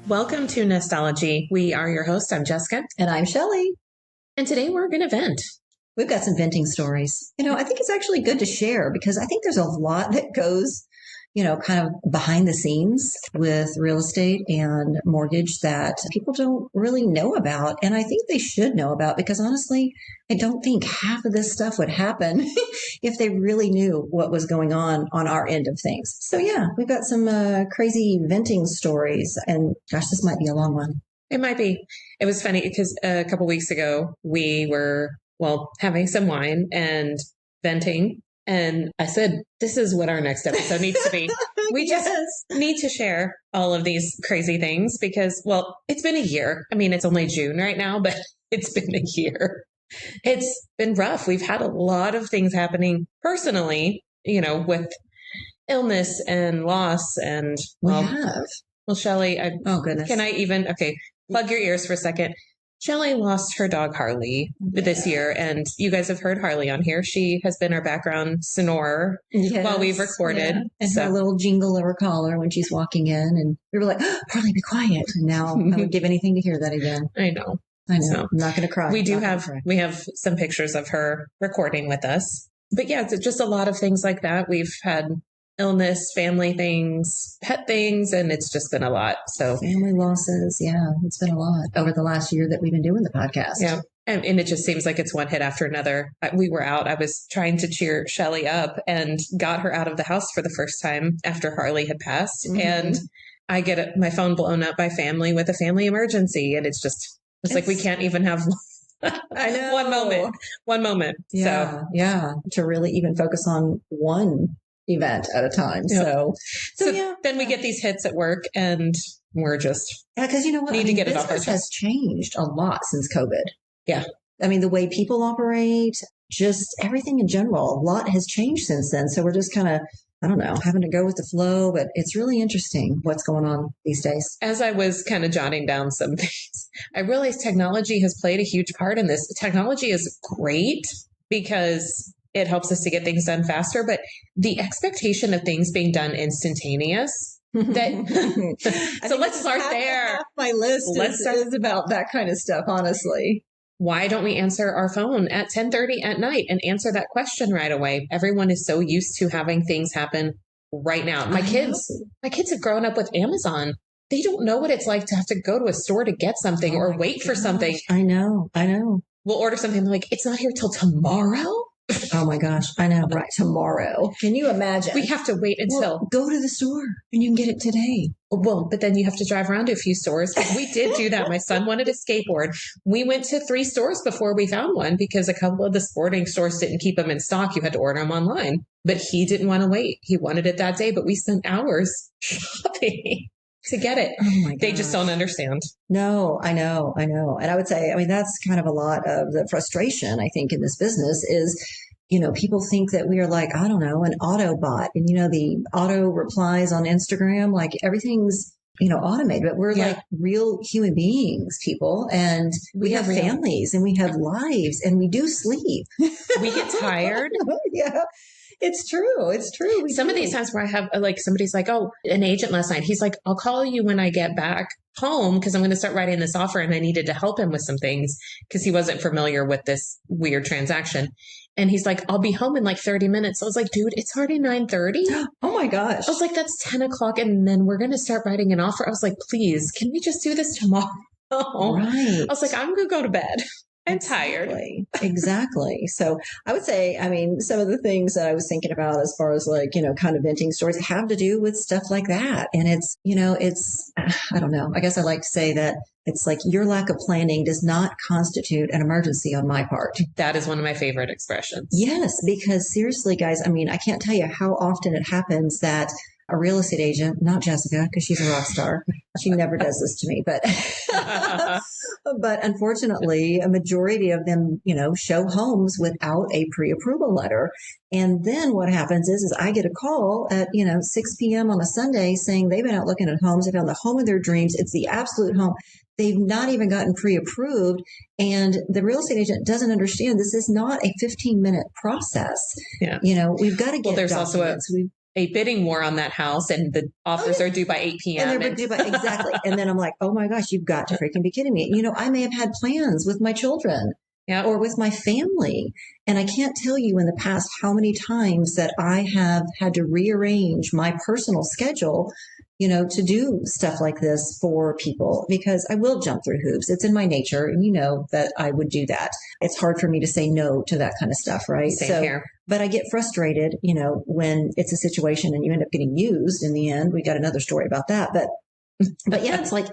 Welcome to Nestology. We are your hosts. I'm Jessica. And I'm Shelley. And today we're going to vent. We've got some venting stories. I think it's actually good to share because I think there's a lot that goes, kind of behind the scenes with real estate and mortgage that people don't really know about. And I think they should know about because honestly, I don't think half of this stuff would happen if they really knew what was going on our end of things. So yeah, we've got some crazy venting stories and gosh, this might be a long one. It might be. It was funny because a couple weeks ago we were, having some wine and venting. And I said, this is what our next episode needs to be. We just need to share all of these crazy things because, it's been a year. I mean, it's only June right now, but it's been a year. It's been rough. We've had a lot of things happening personally, with illness and loss. And we have. Well, Shelley, oh goodness. Can I even, plug your ears for a second. Shelley lost her dog, Harley, this year. And you guys have heard Harley on here. She has been our background snorer while we've recorded. Yeah. And her little jingle of her collar when she's walking in. And we were like, Harley, be quiet. And now I would give anything to hear that again. I know. So, I'm not going to cry. We have some pictures of her recording with us. But yeah, it's just a lot of things like that. We've had illness, family things, pet things, and it's just been a lot. So family losses. Yeah, it's been a lot over the last year that we've been doing the podcast. Yeah. And it just seems like it's one hit after another. We were out. I was trying to cheer Shelley up and got her out of the house for the first time after Harley had passed. Mm-hmm. And I get my phone blown up by family with a family emergency. And it's like we can't even have I know. One moment. Yeah. Yeah. To really even focus on one event at a time. Yep. So then we get these hits at work and we're just because you know what? Need to get it off our chest. Business has changed a lot since COVID. Yeah. I mean, the way people operate, just everything in general, a lot has changed since then. So we're just kind of, I don't know, having to go with the flow, but it's really interesting what's going on these days. As I was kind of jotting down some things, I realized technology has played a huge part in this. Technology is great because it helps us to get things done faster, but the expectation of things being done instantaneous. So let's start there. My list is about that kind of stuff, honestly. Why don't we answer our phone at 10:30 at night and answer that question right away? Everyone is so used to having things happen right now. My kids have grown up with Amazon. They don't know what it's like to have to go to a store to get something or wait for something. I know. We'll order something like, it's not here till tomorrow. Oh my gosh. I know. Right. Tomorrow. Can you imagine? We have to wait until go to the store and you can get it today. Well, but then you have to drive around to a few stores. We did do that. My son wanted a skateboard. We went to 3 stores before we found one because a couple of the sporting stores didn't keep them in stock. You had to order them online, but he didn't want to wait. He wanted it that day, but we spent hours shopping to get it. Oh my gosh. They just don't understand. No, I know. And I would say, that's kind of a lot of the frustration, I think, in this business is, people think that we are like, I don't know, an auto bot. And, the auto replies on Instagram, like everything's, automated, but we're like real human beings, people. And we have families and we have lives and we do sleep. We get tired. Yeah. It's true. Some of these times where I have somebody's like, an agent last night, he's like, I'll call you when I get back home because I'm going to start writing this offer. And I needed to help him with some things because he wasn't familiar with this weird transaction. And he's like, I'll be home in 30 minutes. I was like, dude, it's already 9:30. Oh my gosh. I was like, that's 10 o'clock. And then we're going to start writing an offer. I was like, please, can we just do this tomorrow? Right. I was like, I'm going to go to bed. I'm tired. Exactly. So I would say, some of the things that I was thinking about as far as kind of venting stories have to do with stuff like that. And it's, I don't know. I guess I like to say that it's like your lack of planning does not constitute an emergency on my part. That is one of my favorite expressions. Yes, because seriously, guys, I can't tell you how often it happens that a real estate agent, not Jessica, because she's a rock star. She never does this to me, but unfortunately, a majority of them, show homes without a pre-approval letter. And then what happens is I get a call at, 6 p.m. on a Sunday saying they've been out looking at homes. They found the home of their dreams. It's the absolute home. They've not even gotten pre-approved. And the real estate agent doesn't understand this is not a 15-minute process. Yeah. We've got to get there's documents. also a bidding war on that house and the offers are due by 8 p.m. And they're due by, exactly. And then I'm like, oh my gosh, you've got to freaking be kidding me. I may have had plans with my children or with my family. And I can't tell you in the past how many times that I have had to rearrange my personal schedule, to do stuff like this for people, because I will jump through hoops. It's in my nature. And that I would do that. It's hard for me to say no to that kind of stuff, right? Same here. But I get frustrated, when it's a situation and you end up getting used in the end. We got another story about that. But yeah, it's like,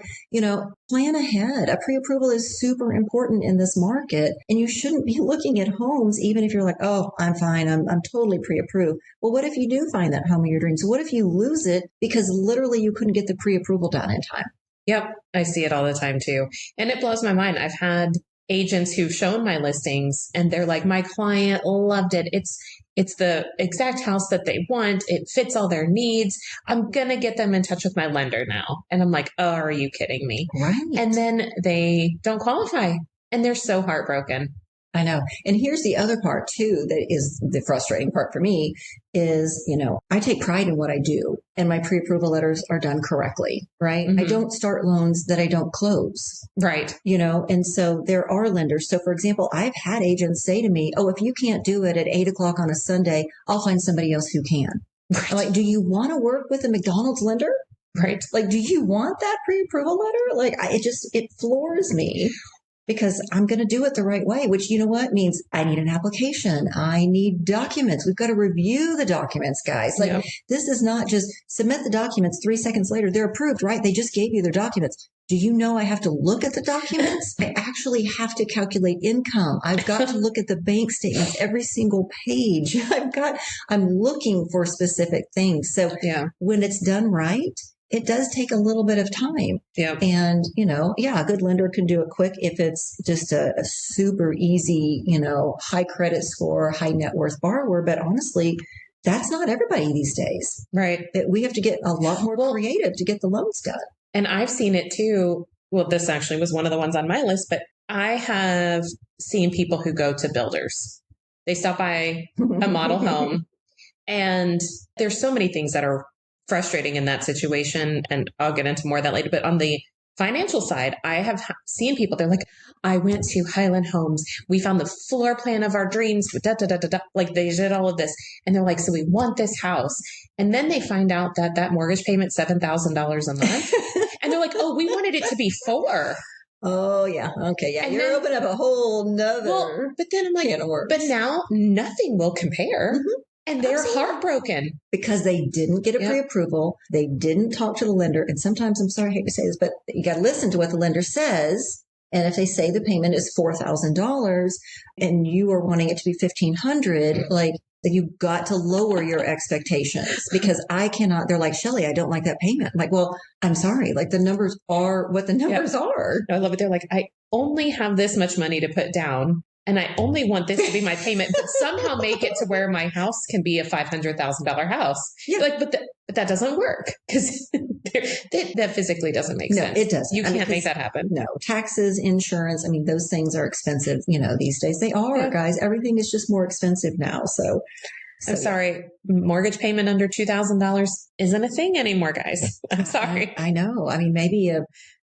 plan ahead. A pre-approval is super important in this market, and you shouldn't be looking at homes, even if you're like, oh, I'm fine. I'm totally pre-approved. Well, what if you do find that home of your dreams? What if you lose it because literally you couldn't get the pre-approval done in time? Yep. I see it all the time too. And it blows my mind. I've had agents who've shown my listings and they're like, my client loved it. It's the exact house that they want. It fits all their needs. I'm going to get them in touch with my lender now. And I'm like, oh, are you kidding me? Right. And then they don't qualify and they're so heartbroken. I know. And here's the other part too, that is the frustrating part for me is, I take pride in what I do and my pre-approval letters are done correctly, right? Mm-hmm. I don't start loans that I don't close. Right. And so there are lenders. So for example, I've had agents say to me, oh, if you can't do it at 8:00 on a Sunday, I'll find somebody else who can. Right. I'm like, do you want to work with a McDonald's lender? Right. Like, do you want that pre-approval letter? Like, it floors me. Because I'm going to do it the right way, which means I need an application. I need documents. We've got to review the documents, guys. Like This is not just submit the documents 3 seconds later. They're approved, right? They just gave you their documents. Do you know I have to look at the documents? I actually have to calculate income. I've got to look at the bank statements, every single page. I'm looking for specific things. So when it's done right, it does take a little bit of time. Yeah. And, a good lender can do it quick if it's just a super easy, high credit score, high net worth borrower. But honestly, that's not everybody these days. Right. We have to get a lot more creative to get the loans done. And I've seen it too. Well, this actually was one of the ones on my list, but I have seen people who go to builders. They stop by a model home and there's so many things that are frustrating in that situation. And I'll get into more of that later. But on the financial side, I have seen people, they're like, I went to Highland Homes. We found the floor plan of our dreams. Like they did all of this. And they're like, so we want this house. And then they find out that mortgage payment, $7,000 a month. And they're like, oh, we wanted it to be 4. Oh, yeah. Okay. Yeah. And you're opening up a whole nother. Well, but then I'm like, but now nothing will compare. Mm-hmm. And they're heartbroken. Because they didn't get a pre-approval. They didn't talk to the lender. And sometimes, I'm sorry, I hate to say this, but you got to listen to what the lender says. And if they say the payment is $4,000 and you are wanting it to be $1,500, like you've got to lower your expectations because I cannot, they're like, Shelley, I don't like that payment. I'm like, well, I'm sorry. Like the numbers are what the numbers are. I love it. They're like, I only have this much money to put down. And I only want this to be my payment, but somehow make it to where my house can be a $500,000 house. Yeah. Like, but that doesn't work because that physically doesn't make sense. No, it doesn't. You can't make that happen. No, taxes, insurance. I mean, those things are expensive. These days they are, guys. Everything is just more expensive now. So I'm sorry, mortgage payment under $2,000 isn't a thing anymore, guys. I'm sorry. I know. I mean, maybe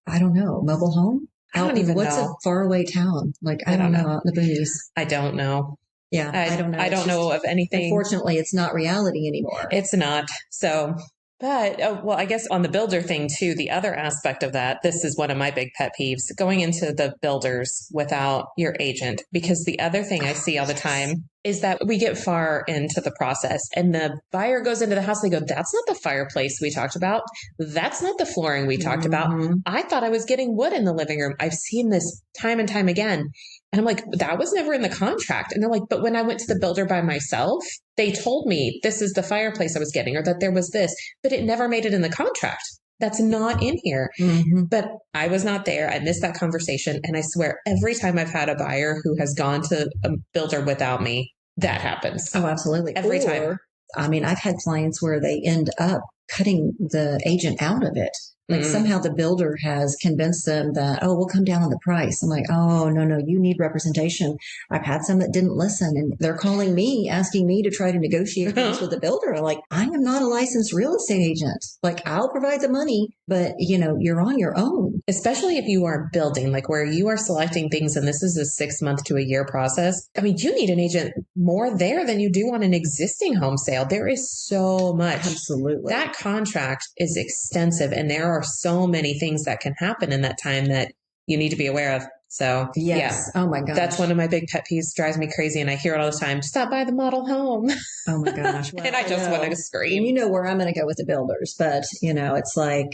I don't know, mobile home. I don't even know. What's a faraway town? Like, I don't know. Out in the boonies. I don't know. Yeah, I don't know. I don't know of anything. Unfortunately, it's not reality anymore. It's not. So, but, I guess on the builder thing too, the other aspect of that, this is one of my big pet peeves, going into the builders without your agent. Because the other thing I see all the time is that we get far into the process and the buyer goes into the house. They go, that's not the fireplace we talked about. That's not the flooring we talked about. I thought I was getting wood in the living room. I've seen this time and time again. And I'm like, that was never in the contract. And they're like, but when I went to the builder by myself, they told me this is the fireplace I was getting or that there was this, but it never made it in the contract. That's not in here. Mm-hmm. But I was not there. I missed that conversation. And I swear every time I've had a buyer who has gone to a builder without me, that happens. Oh, absolutely. Every time. I mean, I've had clients where they end up cutting the agent out of it. Like somehow the builder has convinced them that, oh, we'll come down on the price. I'm like, oh, no, you need representation. I've had some that didn't listen and they're calling me, asking me to try to negotiate things with the builder. I'm like, I am not a licensed real estate agent. Like I'll provide the money, but you're on your own. Especially if you are building, like where you are selecting things and this is a 6 month to a year process. I mean, you need an agent more there than you do on an existing home sale. There is so much. Absolutely. That contract is extensive and there are so many things that can happen in that time that you need to be aware of. So yes. Yeah, oh my gosh. That's one of my big pet peeves, drives me crazy. And I hear it all the time. Stop by the model home. Oh my gosh. Well, and I just want to scream. And you know where I'm going to go with the builders, but it's like,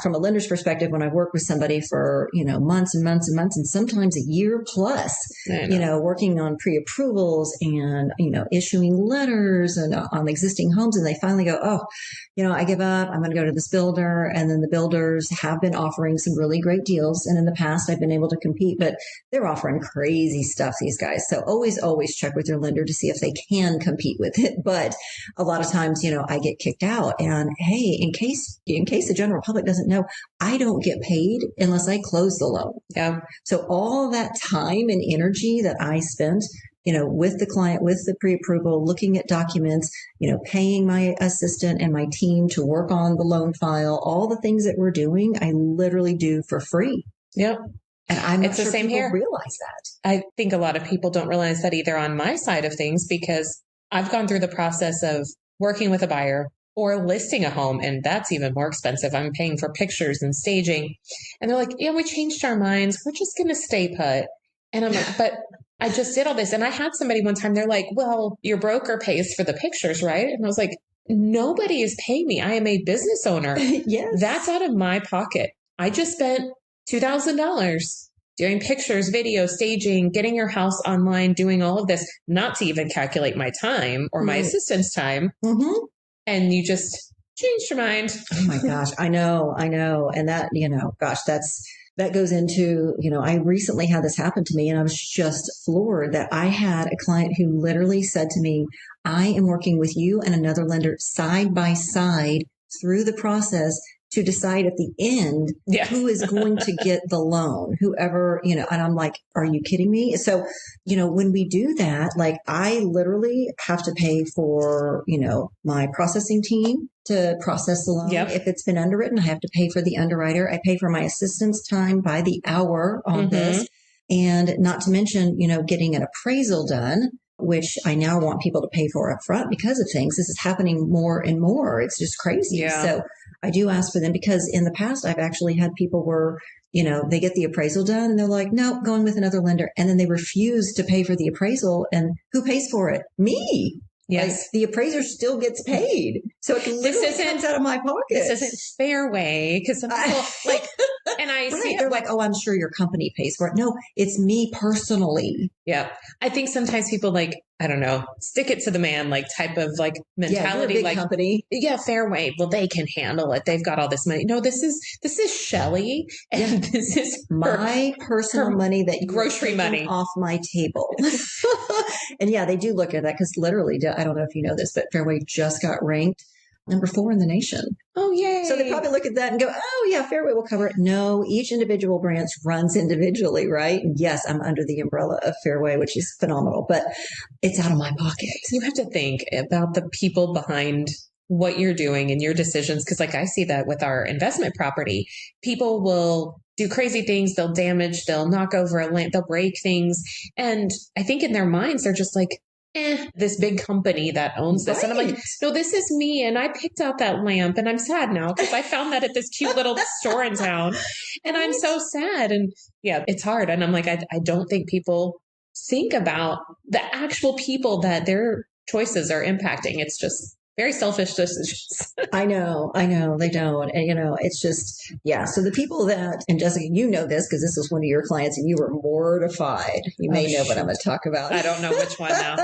from a lender's perspective, when I've worked with somebody for, months and months and months, and sometimes a year plus, working on pre-approvals and, issuing letters and on existing homes. And they finally go, oh, I give up. I'm going to go to this builder. And then the builders have been offering some really great deals. And in the past, I've been able to compete, but they're offering crazy stuff, these guys. So always check with your lender to see if they can compete with it. But a lot of times, I get kicked out. And hey, in case the general public doesn't know, I don't get paid unless I close the loan. Yeah. So all that time and energy that I spent with the client, with the pre-approval, looking at documents, paying my assistant and my team to work on the loan file, all the things that we're doing, I literally do for free. Yep. And I'm not it's sure the same people here. realize that. I think a lot of people don't realize that either on my side of things, because I've gone through the process of working with a buyer or listing a home, and that's even more expensive. I'm paying for pictures and staging. And they're like, yeah, we changed our minds. We're just going to stay put. And I'm like, but I just did all this. And I had somebody one time, they're like, well, your broker pays for the pictures, right? And I was like, nobody is paying me. I am a business owner. Yes. That's out of my pocket. I just spent $2,000 doing pictures, video, staging, getting your house online, doing all of this, not to even calculate my time or my assistant's time. Mm-hmm. And you just changed your mind. Oh my gosh. I know. And that, that goes into, I recently had this happen to me and I was just floored that I had a client who literally said to me, I am working with you and another lender side by side through the process to decide at the end who is going to get the loan, whoever, and I'm like, are you kidding me? So, when we do that, like I literally have to pay for, my processing team to process the loan. Yep. If it's been underwritten, I have to pay for the underwriter. I pay for my assistant's time by the hour on this. And not to mention, getting an appraisal done, which I now want people to pay for up front because of things. This is happening more and more. It's just crazy. Yeah. So I do ask for them because in the past, I've actually had people where, they get the appraisal done and they're like, no, going with another lender. And then they refuse to pay for the appraisal. And who pays for it? Me. Yes. Like, the appraiser still gets paid. So it literally comes out of my pocket. This isn't fair way. Because some people and I see they're like, oh, I'm sure your company pays for it. No, it's me personally. Yeah. I think sometimes people I don't know, stick it to the man, type of mentality. Yeah, big company. Yeah, fair way. Well, they can handle it. They've got all this money. No, this is Shelley. And this is my personal money that you grocery money off my table. And yeah, they do look at that because literally, I don't know if you know this, but Fairway just got ranked number 4 in the nation. Oh, yay. So they probably look at that and go, oh, yeah, Fairway will cover it. No, each individual branch runs individually, right? And yes, I'm under the umbrella of Fairway, which is phenomenal, but it's out of my pocket. You have to think about the people behind what you're doing and your decisions. Because I see that with our investment property, people will do crazy things. They'll damage, they'll knock over a lamp, they'll break things. And I think in their minds, they're just like, this big company that owns this. Right. And I'm like, no, this is me. And I picked out that lamp and I'm sad now because I found that at this cute little store in town. And I'm so sad. And yeah, it's hard. And I'm like, I don't think people think about the actual people that their choices are impacting. It's just very selfish decisions. I know. They don't. And, it's just, yeah. So the people that, and Jessica, you know this because this was one of your clients and you were mortified. You may know what I'm going to talk about. I don't know which one now.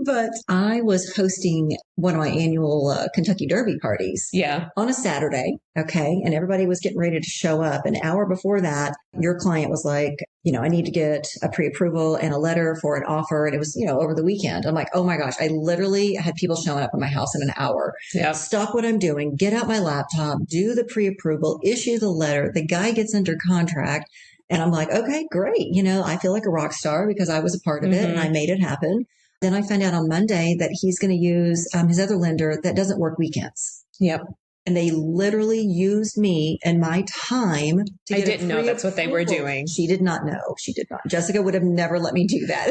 But I was hosting one of my annual Kentucky Derby parties. Yeah. On a Saturday. Okay. And everybody was getting ready to show up. An hour before that, your client was like, I need to get a pre-approval and a letter for an offer. And it was, over the weekend. I'm like, oh my gosh, I literally had people showing up at my house in an hour. Yeah. Stop what I'm doing, get out my laptop, do the pre-approval, issue the letter. The guy gets under contract. And I'm like, okay, great. I feel like a rock star because I was a part of it and I made it happen. Then I find out on Monday that he's going to use his other lender that doesn't work weekends. Yep. And they literally used me and my time to get I didn't know that's what they were doing. She did not know. She did not. Jessica would have never let me do that.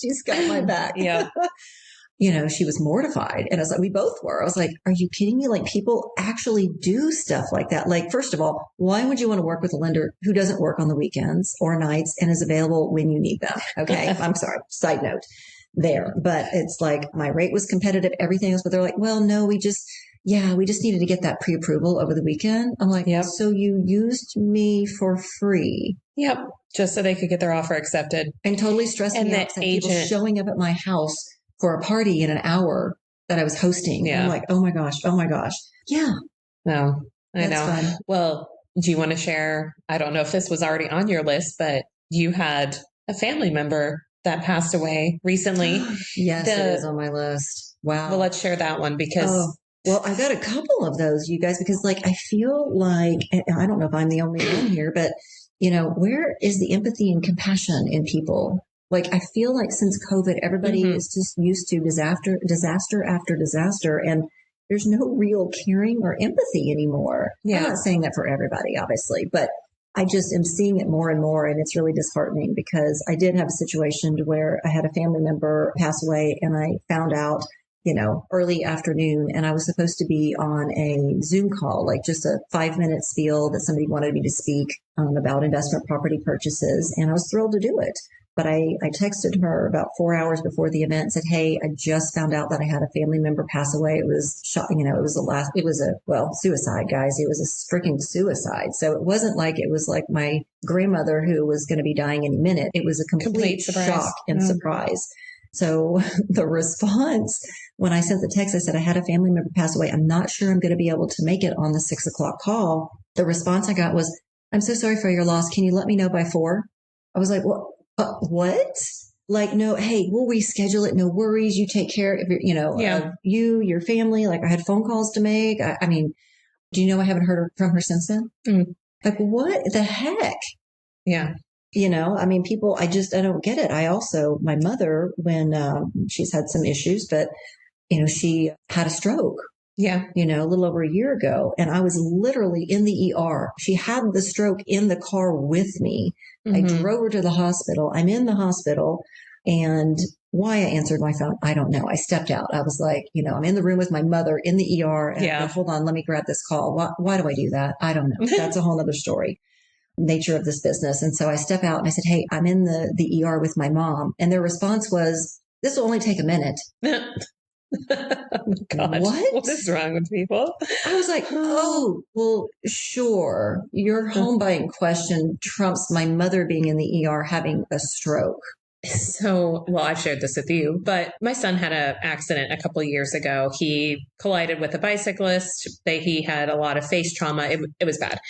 She's got my back. Yeah. She was mortified. And I was like, we both were. I was like, are you kidding me? Like, people actually do stuff like that. Like, first of all, why would you want to work with a lender who doesn't work on the weekends or nights and is available when you need them? Okay. I'm sorry. Side note there. But it's like my rate was competitive, everything else. But they're like, well, no, we just needed to get that pre-approval over the weekend. I'm like, yep. So you used me for free. Yep. Just so they could get their offer accepted. And totally stressed me out. People showing up at my house for a party in an hour that I was hosting. Yeah. I'm like, oh my gosh. Yeah. No, I know. Fun. Well, do you want to share? I don't know if this was already on your list, but you had a family member that passed away recently. Yes, it is on my list. Wow. Well, let's share that one because... Well, I've got a couple of those, you guys, because I feel like, I don't know if I'm the only one here, but where is the empathy and compassion in people? I feel like since COVID, everybody is just used to disaster after disaster, and there's no real caring or empathy anymore. Yeah. I'm not saying that for everybody, obviously, but I just am seeing it more and more, and it's really disheartening because I did have a situation where I had a family member pass away, and I found out, early afternoon, and I was supposed to be on a Zoom call, just a 5-minute spiel that somebody wanted me to speak about investment property purchases, and I was thrilled to do it. But I texted her about 4 hours before the event, said, hey, I just found out that I had a family member pass away. It was suicide, guys. It was a freaking suicide. So it wasn't like it was like my grandmother who was going to be dying any minute. It was a complete shock and surprise. So the response when I sent the text, I said, I had a family member pass away. I'm not sure I'm going to be able to make it on the 6:00 call. The response I got was, I'm so sorry for your loss. Can you let me know by 4? I was like, well, what? No, hey, we'll reschedule it. No worries. You take care of your family. I had phone calls to make. I mean, do you know I haven't heard from her since then? What the heck? Yeah. People, I don't get it. My mother, when she's had some issues, but, she had a stroke. Yeah. A little over a year ago. And I was literally in the ER. She had the stroke in the car with me. I drove her to the hospital. I'm in the hospital. And why I answered my phone, I don't know. I stepped out. I was like, I'm in the room with my mother in the ER. And hold on, let me grab this call. Why do I do that? I don't know. That's a whole other story. Nature of this business. And so I step out and I said, hey, I'm in the ER with my mom. And their response was, this will only take a minute. God, what is wrong with people? I was like, oh, well, sure. Your home buying question trumps my mother being in the ER having a stroke. So, well, I've shared this with you, but my son had an accident a couple of years ago. He collided with a bicyclist. He had a lot of face trauma. It was bad.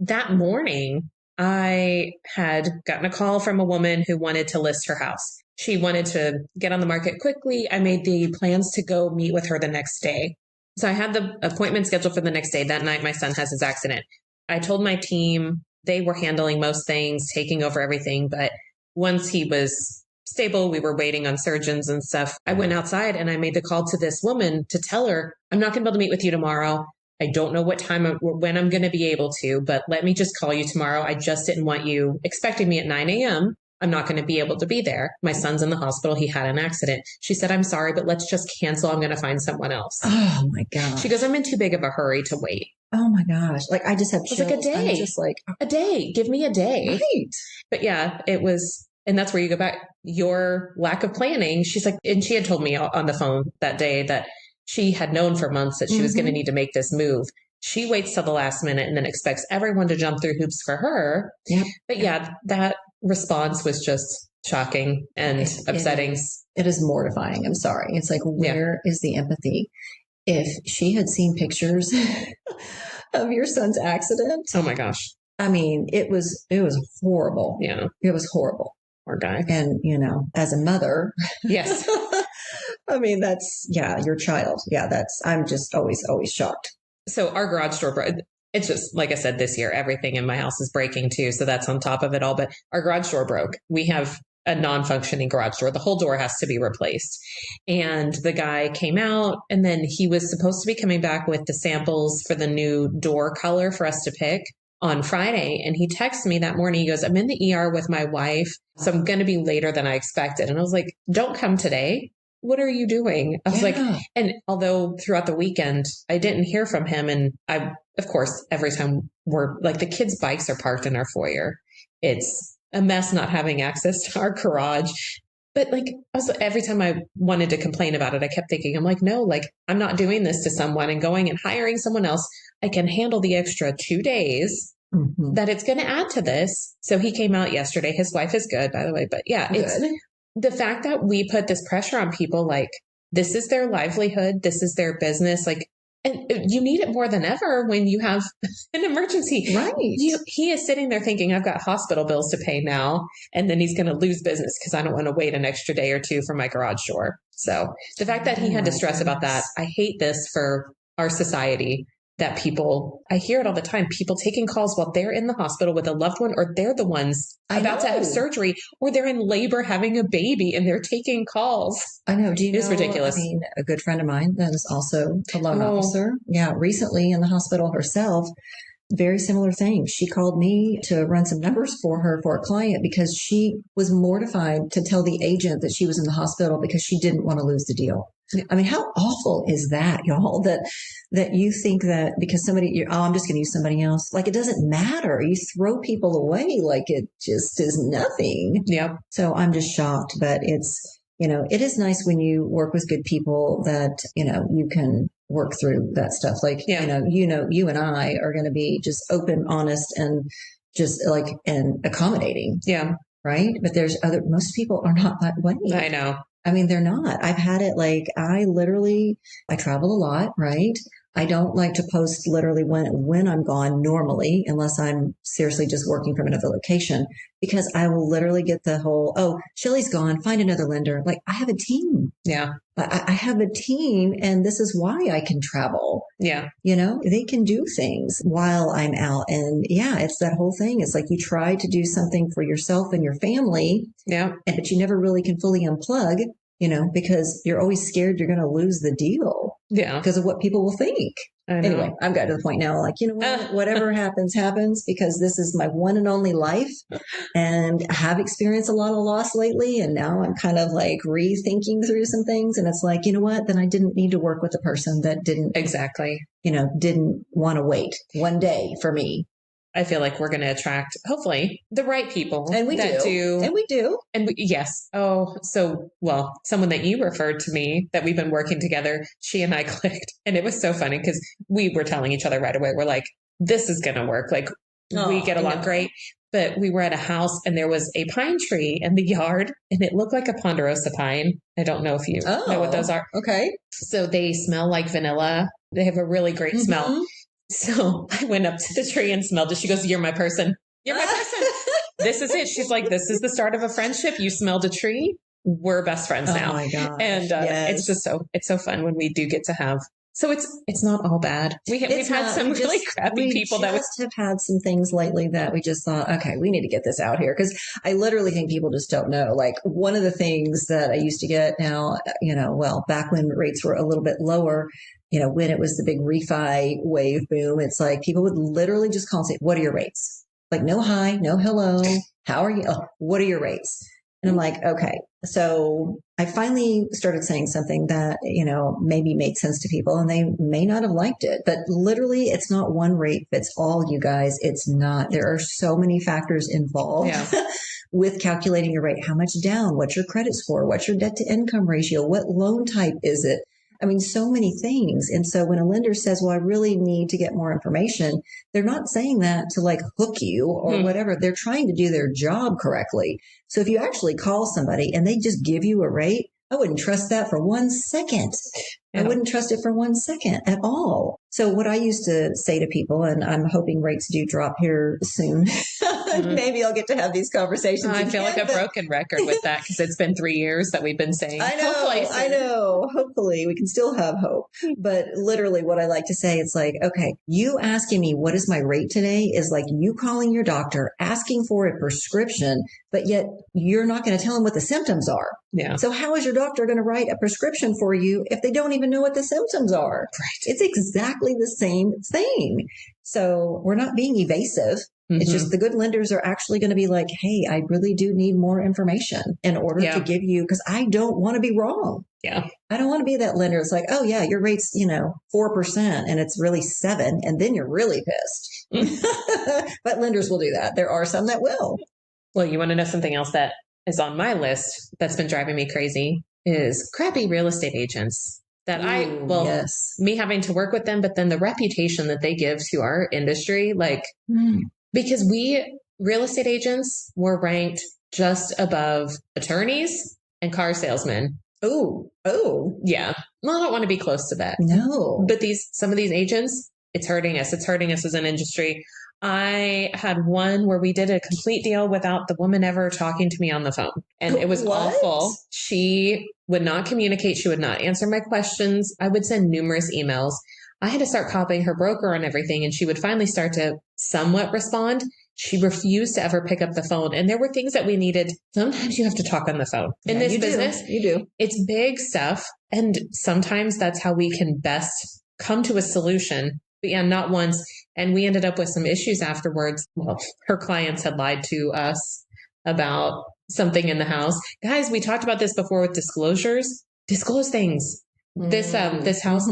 That morning, I had gotten a call from a woman who wanted to list her house. She wanted to get on the market quickly. I made the plans to go meet with her the next day. So I had the appointment scheduled for the next day. That night, my son has his accident. I told my team they were handling most things, taking over everything. But once he was stable, we were waiting on surgeons and stuff. I went outside and I made the call to this woman to tell her, I'm not going to be able to meet with you tomorrow. I don't know what time or when I'm going to be able to, but let me just call you tomorrow. I just didn't want you expecting me at 9 a.m. I'm not going to be able to be there. My son's in the hospital. He had an accident. She said, I'm sorry, but let's just cancel. I'm going to find someone else. Oh my gosh. She goes, I'm in too big of a hurry to wait. Oh my gosh. I just have chills. A day. I'm just a day. Give me a day. Right. But yeah, it was. And that's where you go back. Your lack of planning. She's like, and she had told me on the phone that day that she had known for months that she was going to need to make this move. She waits till the last minute and then expects everyone to jump through hoops for her. Yep. But yeah, that response was just shocking and upsetting. It is mortifying. I'm sorry. It's like, where is the empathy? If she had seen pictures of your son's accident. Oh my gosh. I mean, it was horrible. Yeah. It was horrible. Poor guy. And, as a mother. Yes. I mean, your child. Yeah, I'm just always shocked. So our garage door, it's just, like I said, this year, everything in my house is breaking too. So that's on top of it all. But our garage door broke. We have a non-functioning garage door. The whole door has to be replaced. And the guy came out, and then he was supposed to be coming back with the samples for the new door color for us to pick on Friday. And he texted me that morning. He goes, I'm in the ER with my wife, so I'm going to be later than I expected. And I was like, don't come today. What are you doing? I was like, and although throughout the weekend, I didn't hear from him. And of course, every time we're like, the kids' bikes are parked in our foyer. It's a mess not having access to our garage. But like, every time I wanted to complain about it, I kept thinking, I'm like, no, like, I'm not doing this to someone and going and hiring someone else. I can handle the extra 2 days that it's going to add to this. So he came out yesterday. His wife is good, by the way. But yeah, it's the fact that we put this pressure on people, like, this is their livelihood. This is their business. Like, and you need it more than ever when you have an emergency. Right. He is sitting there thinking, I've got hospital bills to pay now. And then he's going to lose business because I don't want to wait an extra day or two for my garage door. So the fact that he had to stress about that, I hate this for our society. That people, I hear it all the time, people taking calls while they're in the hospital with a loved one, or they're the ones about to have surgery, or they're in labor having a baby and they're taking calls. I know. Do you know? It's ridiculous. I mean, a good friend of mine that is also a loan officer. Yeah. Recently in the hospital herself, very similar thing. She called me to run some numbers for her for a client because she was mortified to tell the agent that she was in the hospital because she didn't want to lose the deal. I mean, how awful is that, y'all? That you think that because somebody, I'm just going to use somebody else. Like, it doesn't matter. You throw people away like it just is nothing. Yeah. So I'm just shocked, but it's, it is nice when you work with good people that, you can work through that stuff. Like, you and I are going to be just open, honest, and just like, and accommodating. Yeah. Right. But most people are not that way. I know. I mean, they're not. I've had it like, I travel a lot, right? I don't like to post literally when I'm gone normally, unless I'm seriously just working from another location, because I will literally get the whole, oh, Shelly's gone, find another lender. Like, I have a team. Yeah. I have a team, and this is why I can travel. Yeah. They can do things while I'm out. And yeah, it's that whole thing. It's like you try to do something for yourself and your family. Yeah. But you never really can fully unplug, because you're always scared you're going to lose the deal. Yeah. Because of what people will think. Anyway, I've got to the point now, like, what? Whatever happens, because this is my one and only life. And I have experienced a lot of loss lately. And now I'm kind of like rethinking through some things. And it's like, you know what? Then I didn't need to work with a person that didn't didn't want to wait one day for me. I feel like we're going to attract, hopefully, the right people. And we do. Yes. Oh, so, well, someone that you referred to me that we've been working together, she and I clicked. And it was so funny because we were telling each other right away, we're like, this is going to work. Like, we get along great. But we were at a house and there was a pine tree in the yard and it looked like a ponderosa pine. I don't know if you know what those are. Okay. So they smell like vanilla. They have a really great smell. So I went up to the tree and smelled it. She goes, you're my person. You're my person. This is it. She's like, this is the start of a friendship. You smelled a tree. We're best friends now. Oh my gosh. And it's just it's so fun when we do get to have. So it's not all bad. We've had some really crappy people that have had some things lately that we just thought, okay, we need to get this out here. Because I literally think people just don't know. Like, one of the things that I used to get now, back when rates were a little bit lower, when it was the big refi wave boom, it's like people would literally just call and say, what are your rates? Like, no hi, no hello. How are you? Oh, what are your rates? And I'm like, okay. So I finally started saying something that, maybe made sense to people, and they may not have liked it, but literally it's not one rate fits all, you guys. It's not. There are so many factors involved with calculating your rate. How much down? What's your credit score? What's your debt to income ratio? What loan type is it? I mean, so many things. And so when a lender says, well, I really need to get more information, they're not saying that to like hook you or whatever. They're trying to do their job correctly. So if you actually call somebody and they just give you a rate, I wouldn't trust that for 1 second. I wouldn't trust it for 1 second at all. So what I used to say to people, and I'm hoping rates do drop here soon. Maybe I'll get to have these conversations. I feel like a broken record with that because it's been 3 years that we've been saying. I know. Hopefully we can still have hope. But literally what I like to say, it's like, okay, you asking me what is my rate today is like you calling your doctor, asking for a prescription, but yet you're not going to tell them what the symptoms are. Yeah. So how is your doctor going to write a prescription for you if they don't even know what the symptoms are? Right. It's exactly the same thing. So we're not being evasive. It's just the good lenders are actually going to be like, hey, I really do need more information in order to give you, because I don't want to be wrong. Yeah. I don't want to be that lender. It's like, oh yeah, your rate's, 4% and it's really 7. And then you're really pissed. But lenders will do that. There are some that will. Well, you want to know something else that is on my list that's been driving me crazy is crappy real estate agents that me having to work with them, but then the reputation that they give to our industry, because real estate agents were ranked just above attorneys and car salesmen. Oh, yeah. Well, I don't want to be close to that. No, but some of these agents, it's hurting us. It's hurting us as an industry. I had one where we did a complete deal without the woman ever talking to me on the phone. And it was awful. She would not communicate. She would not answer my questions. I would send numerous emails. I had to start copying her broker on everything. And she would finally start to somewhat respond. She refused to ever pick up the phone. And there were things that we needed. Sometimes you have to talk on the phone. In this business, you do. It's big stuff. And sometimes that's how we can best come to a solution. But yeah, not once. And we ended up with some issues afterwards. Well, her clients had lied to us about something in the house. Guys, we talked about this before with disclosures. Disclose things. This house,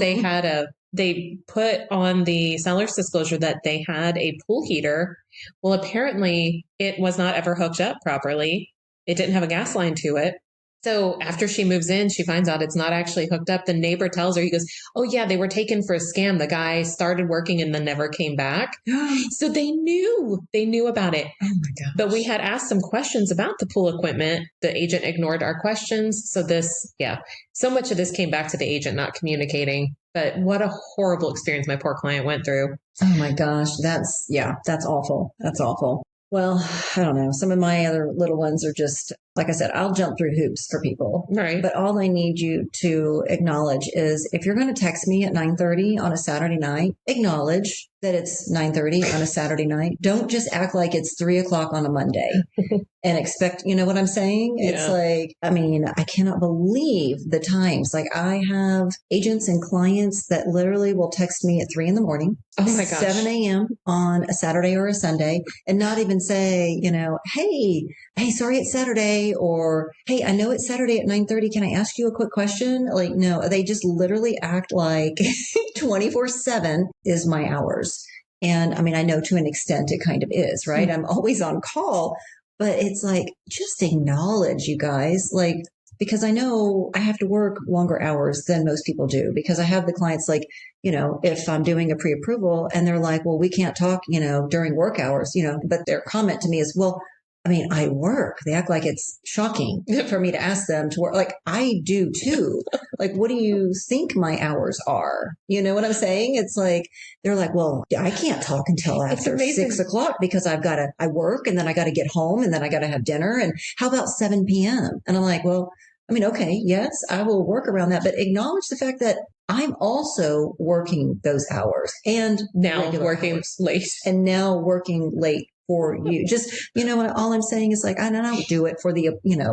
they put on the seller's disclosure that they had a pool heater. Well, apparently it was not ever hooked up properly. It didn't have a gas line to it. So after she moves in, she finds out it's not actually hooked up. The neighbor tells her, he goes, oh yeah, they were taken for a scam. The guy started working and then never came back. So they knew about it. Oh my gosh. But we had asked some questions about the pool equipment. The agent ignored our questions. So so much of this came back to the agent not communicating. But what a horrible experience my poor client went through. Oh my gosh. That's awful. That's awful. Well, I don't know. Some of my other little ones are just, like I said, I'll jump through hoops for people. Right. But all I need you to acknowledge is if you're going to text me at 9:30 on a Saturday night, acknowledge that it's 9:30 on a Saturday night. Don't just act like it's 3:00 on a Monday and expect, you know what I'm saying? Yeah. It's like, I mean, I cannot believe the times. Like I have agents and clients that literally will text me at 3 a.m. Oh my gosh. 7 a.m. on a Saturday or a Sunday and not even say, hey, sorry, it's Saturday, or hey, I know it's Saturday at 9:30. Can I ask you a quick question? Like, no, they just literally act like 24/7 is my hours. And I mean, I know to an extent it kind of is, right? I'm always on call, but it's like, just acknowledge, you guys, like, because I know I have to work longer hours than most people do, because I have the clients like, if I'm doing a pre-approval and they're like, well, we can't talk, during work hours, but their comment to me is, well, I mean, I work. They act like it's shocking for me to ask them to work. Like I do too. Like, what do you think my hours are? You know what I'm saying? It's like, they're like, well, I can't talk until after 6:00 because I work and then I got to get home and then I got to have dinner. And how about 7 p.m.? And I'm like, well, I mean, okay, yes, I will work around that, but acknowledge the fact that I'm also working those hours and now working late and now working late for you. Just, all I'm saying is like, I don't do it for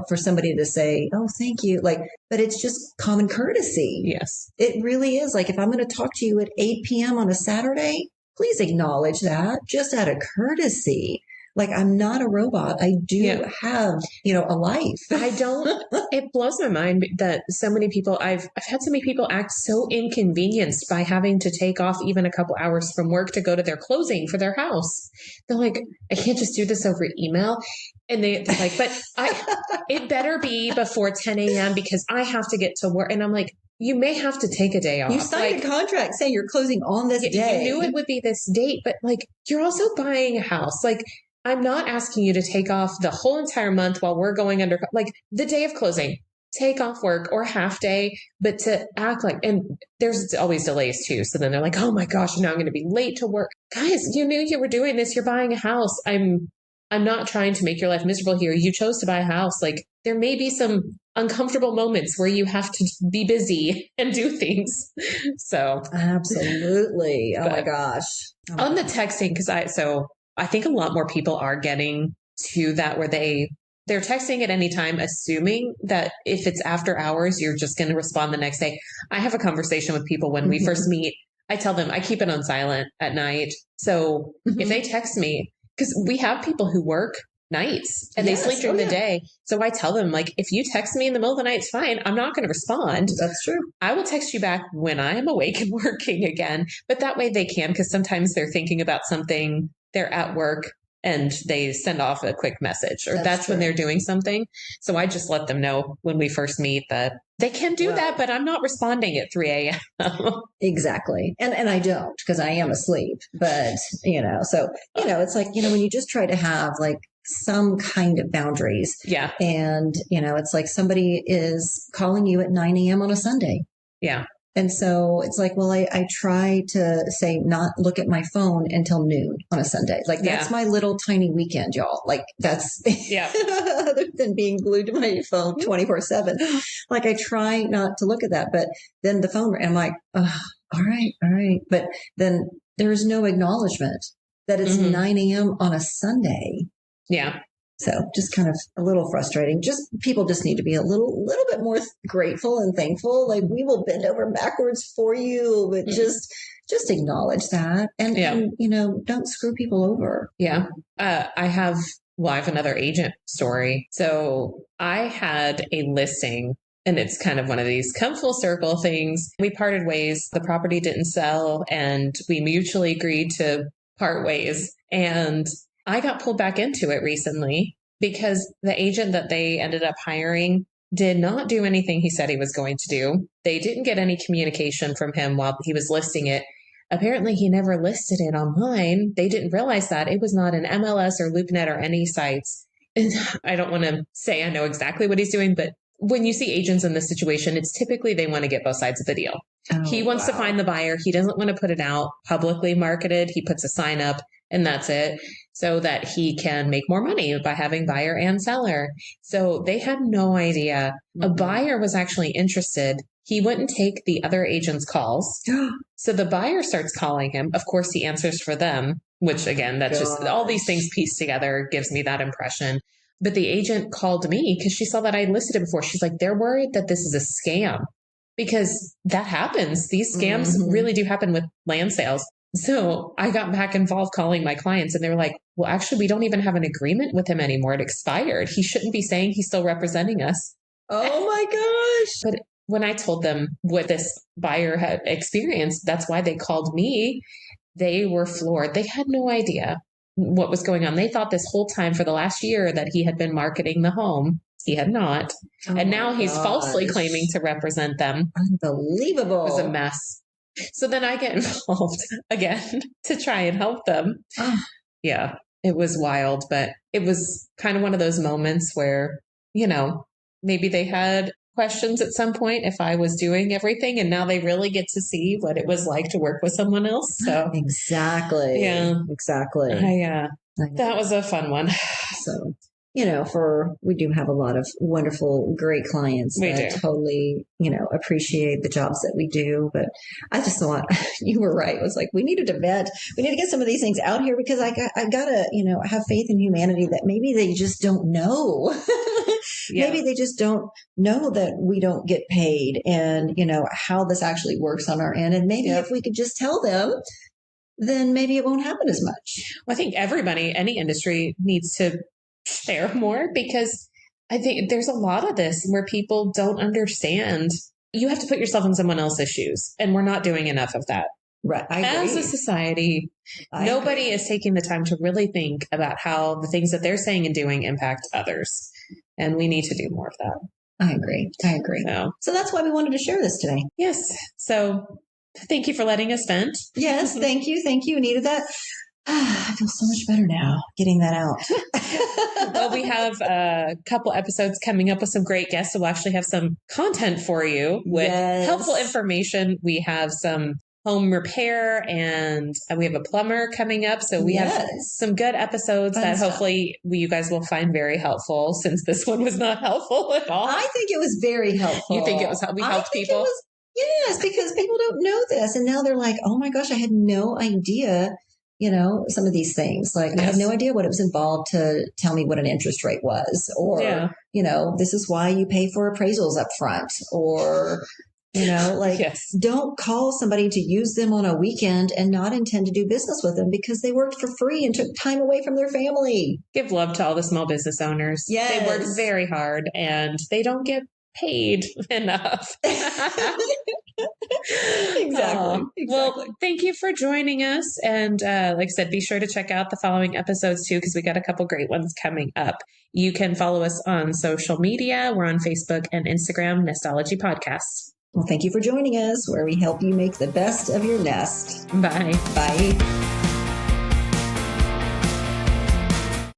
for somebody to say, oh, thank you. Like, but it's just common courtesy. Yes. It really is. Like, if I'm going to talk to you at 8 p.m. on a Saturday, please acknowledge that just out of courtesy. Like, I'm not a robot. I do have, a life. It blows my mind that so many people, I've had so many people act so inconvenienced by having to take off even a couple hours from work to go to their closing for their house. They're like, I can't just do this over email. And they're like, but it better be before 10 a.m. because I have to get to work. And I'm like, you may have to take a day off. You signed a contract saying you're closing on this day. You knew it would be this date, but like, you're also buying a house. Like, I'm not asking you to take off the whole entire month while we're going under, like the day of closing, take off work or half day, but to act like, and there's always delays too. So then they're like, oh my gosh, now I'm going to be late to work. Guys, you knew you were doing this. You're buying a house. I'm not trying to make your life miserable here. You chose to buy a house. Like, there may be some uncomfortable moments where you have to be busy and do things. So absolutely. Oh my gosh. On the texting, because I think a lot more people are getting to that where they're texting at any time, assuming that if it's after hours, you're just going to respond the next day. I have a conversation with people when we first meet. I tell them I keep it on silent at night. So if they text me, because we have people who work nights and they sleep during the day. So I tell them, like, if you text me in the middle of the night, it's fine. I'm not going to respond. That's true. I will text you back when I am awake and working again. But that way they can, because sometimes they're thinking about something, they're at work and they send off a quick message, or that's when they're doing something. So I just let them know when we first meet that they can do that, but I'm not responding at 3 a.m. Exactly. And I don't, because I am asleep. But, so, it's like, when you just try to have like some kind of boundaries. Yeah. And, it's like somebody is calling you at 9 a.m. on a Sunday. Yeah. And so it's like, well, I try to say not look at my phone until noon on a Sunday. Like, that's my little tiny weekend, y'all. Like, that's other than being glued to my phone 24/7. Like, I try not to look at that. But then the phone, I'm like, oh, all right. But then there's no acknowledgement that it's 9 a.m. on a Sunday. Yeah. So just kind of a little frustrating. People just need to be a little bit more grateful and thankful. Like, we will bend over backwards for you, but just acknowledge that and, don't screw people over. Yeah. I have another agent story. So I had a listing, and it's kind of one of these come full circle things. We parted ways. The property didn't sell and we mutually agreed to part ways. And I got pulled back into it recently because the agent that they ended up hiring did not do anything he said he was going to do. They didn't get any communication from him while he was listing it. Apparently, he never listed it online. They didn't realize that. It was not an MLS or LoopNet or any sites. And I don't want to say I know exactly what he's doing, but when you see agents in this situation, it's typically they want to get both sides of the deal. He wants to find the buyer. He doesn't want to put it out publicly marketed. He puts a sign up and that's it, so that he can make more money by having buyer and seller. So they had no idea. A buyer was actually interested. He wouldn't take the other agent's calls. So the buyer starts calling him. Of course, he answers for them, which again, that's just all these things pieced together gives me that impression. But the agent called me because she saw that I listed it before. She's like, they're worried that this is a scam, because that happens. These scams really do happen with land sales. So I got back involved calling my clients and they were like, well, actually, we don't even have an agreement with him anymore. It expired. He shouldn't be saying he's still representing us. Oh my gosh. But when I told them what this buyer had experienced, that's why they called me. They were floored. They had no idea what was going on. They thought this whole time for the last year that he had been marketing the home. He had not. And now he's falsely claiming to represent them. Unbelievable. It was a mess. So then I get involved again to try and help them. Yeah, it was wild, but it was kind of one of those moments where, maybe they had questions at some point if I was doing everything, and now they really get to see what it was like to work with someone else. So exactly. Yeah. Exactly. That was a fun one. So, we do have a lot of wonderful, great clients that totally, appreciate the jobs that we do. But I just thought you were right. It was like, we needed to vet. We need to get some of these things out here because I gotta, have faith in humanity that maybe they just don't know. Maybe they just don't know that we don't get paid and, how this actually works on our end. And maybe if we could just tell them, then maybe it won't happen as much. Well, I think everybody, any industry needs to share more, because I think there's a lot of this where people don't understand. You have to put yourself in someone else's shoes, and we're not doing enough of that. Right. As a society, nobody is taking the time to really think about how the things that they're saying and doing impact others. And we need to do more of that. I agree. So that's why we wanted to share this today. Yes. So thank you for letting us vent. Yes, thank you. You needed that. I feel so much better now getting that out. Well, we have a couple episodes coming up with some great guests. So we'll actually have some content for you with helpful information. We have some home repair and we have a plumber coming up. So we have some good episodes that hopefully you guys will find very helpful, since this one was not helpful at all. I think it was very helpful. You think it was we helped people? Yes, because people don't know this. And now they're like, oh my gosh, I had no idea, some of these things. Like, I had no idea what it was involved to tell me what an interest rate was, or, this is why you pay for appraisals up front, or, don't call somebody to use them on a weekend and not intend to do business with them because they worked for free and took time away from their family. Give love to all the small business owners. Yes. They work very hard and they don't get paid enough. Exactly. Well, thank you for joining us. And like I said, be sure to check out the following episodes too, because we got a couple great ones coming up. You can follow us on social media. We're on Facebook and Instagram, Nestology Podcasts. Well, thank you for joining us, where we help you make the best of your nest. Bye. Bye.